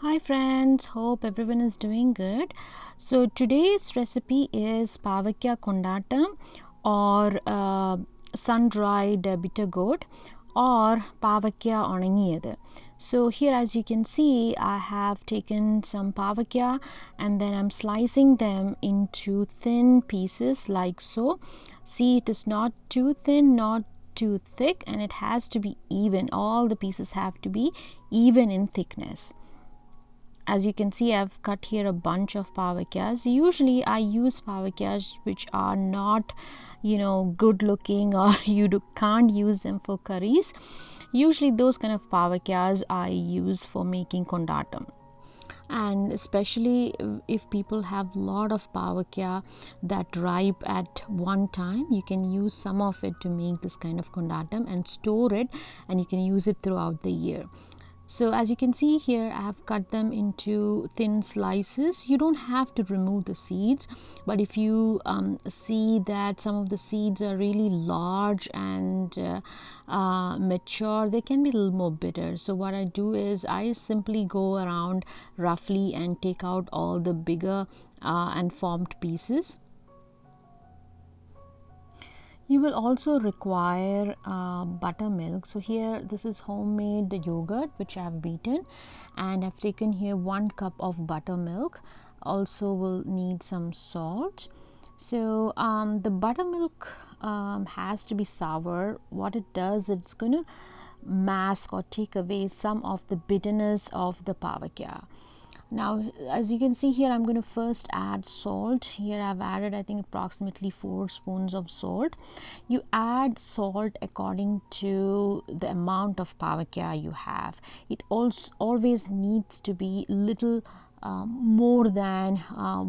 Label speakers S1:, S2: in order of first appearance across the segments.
S1: Hi friends, hope everyone is doing good. So today's recipe is Pavakka Kondattam or sun-dried bitter gourd or Pavakka Unakka. So here, as you can see, I have taken some Pavakka and then I'm slicing them into thin pieces like so. See, it is not too thin, not too thick, and it has to be even. All the pieces have to be even in thickness. As you can see, I've cut here a bunch of pavakkas. Usually I use pavakkas which are not good looking, or can't use them for curries. Usually those kind of pavakkas I use for making kondattam. And especially if people have lot of pavakka that ripe at one time, you can use some of it to make this kind of kondattam and store it, and you can use it throughout the year. So as you can see here, I have cut them into thin slices. You don't have to remove the seeds, but if you see that some of the seeds are really large and mature, they can be a little more bitter. So what I do is I simply go around roughly and take out all the bigger and formed pieces. You will also require buttermilk. So here, this is homemade yogurt which I have beaten, and I've taken here 1 cup of buttermilk. Also will need some salt. So the buttermilk has to be sour. What it does, it's going to mask or take away some of the bitterness of the pavakka. Now, as you can see here, I'm going to first add salt. Here I've added, I think, approximately 4 spoons of salt. You add salt according to the amount of pavakka you have. It also always needs to be little more than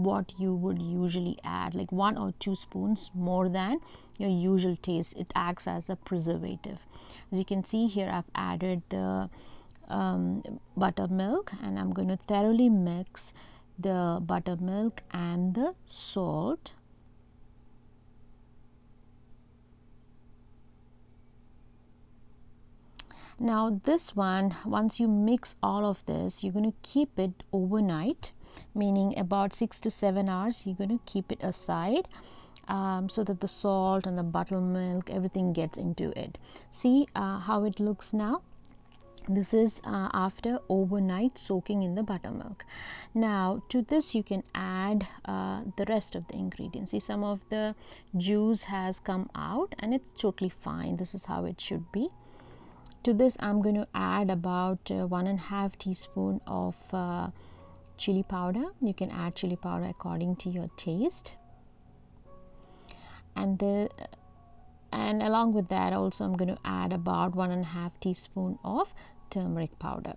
S1: what you would usually add, like 1 or 2 spoons more than your usual taste. It acts as a preservative. As you can see here, I've added the buttermilk, and I'm going to thoroughly mix the buttermilk and the salt. Now this one, once you mix all of this, you're going to keep it overnight, meaning about 6 to 7 hours. You're going to keep it aside so that the salt and the buttermilk, everything gets into it. See how it looks now. This is after overnight soaking in the buttermilk. Now to this you can add the rest of the ingredients. See, some of the juice has come out and it's totally fine. This is how it should be. To this I'm going to add about 1.5 teaspoon of chili powder. You can add chili powder according to your taste. And along with that also I'm going to add about 1.5 teaspoon of turmeric powder.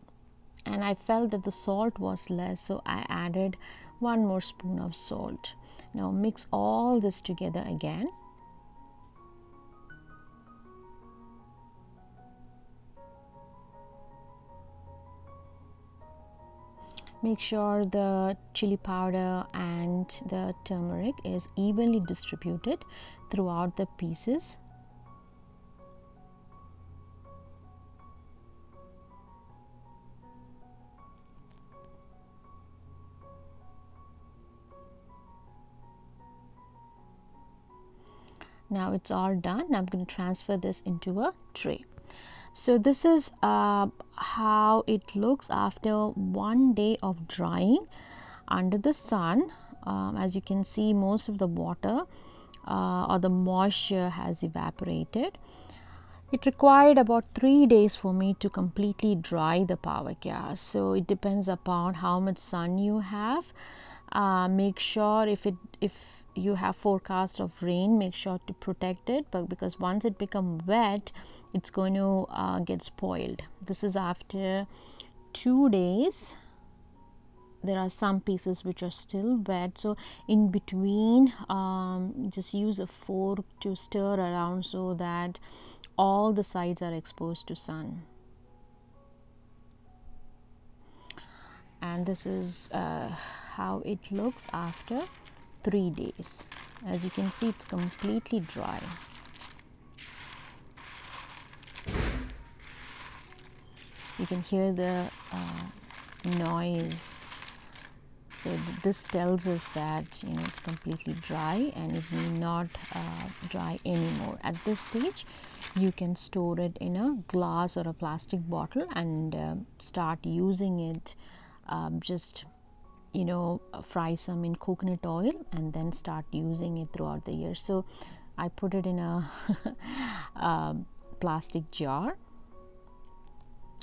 S1: And I felt that the salt was less, so I added 1 more spoon of salt. Now mix all this together again. Make sure the chili powder and the turmeric is evenly distributed throughout the pieces. Now it's all done. I'm going to transfer this into a tray. So this is how it looks after 1 day of drying under the sun. As you can see, most of the water or the moisture has evaporated. It required about 3 days for me to completely dry the pavakka. So it depends upon how much sun you have. Make sure if you have forecast of rain, make sure to protect it, but because once it become wet, it's going to get spoiled. This is after 2 days. There are some pieces which are still wet, so in between just use a fork to stir around so that all the sides are exposed to sun. And this is how it looks after 3 days. As you can see, it's completely dry. You can hear the noise. So this tells us that it's completely dry and it need not dry anymore. At this stage, you can store it in a glass or a plastic bottle and start using it. Just fry some in coconut oil and then start using it throughout the year. So I put it in a plastic jar,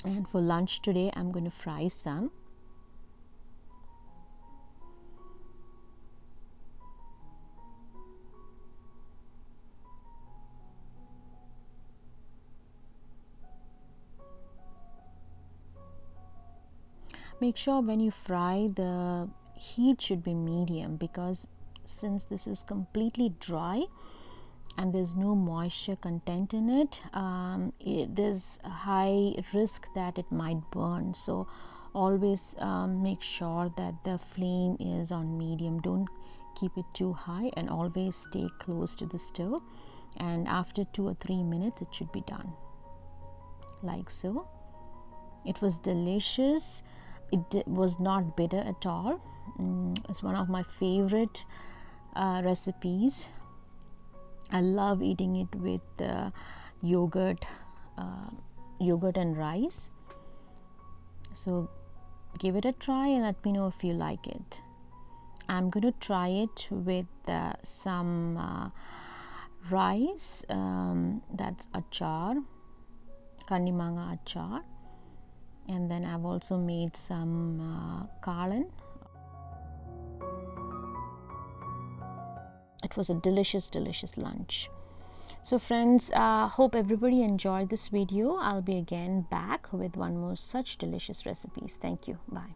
S1: and for lunch today I'm going to fry some. Make sure when you fry, the heat should be medium, because since this is completely dry and there's no moisture content in it, there's a high risk that it might burn. So always make sure that the flame is on medium. Don't keep it too high, and always stay close to the stove, and after 2 or 3 minutes it should be done, like so. It was delicious. It was not bitter at all. It's one of my favorite recipes. I love eating it with yogurt and rice. So give it a try and let me know if you like it. I'm going to try it with some rice, that's achar, kandimanga achar, and then I've also made some kalan. It was a delicious lunch. So friends, hope everybody enjoyed this video. I'll be again back with one more such delicious recipes. Thank you. Bye.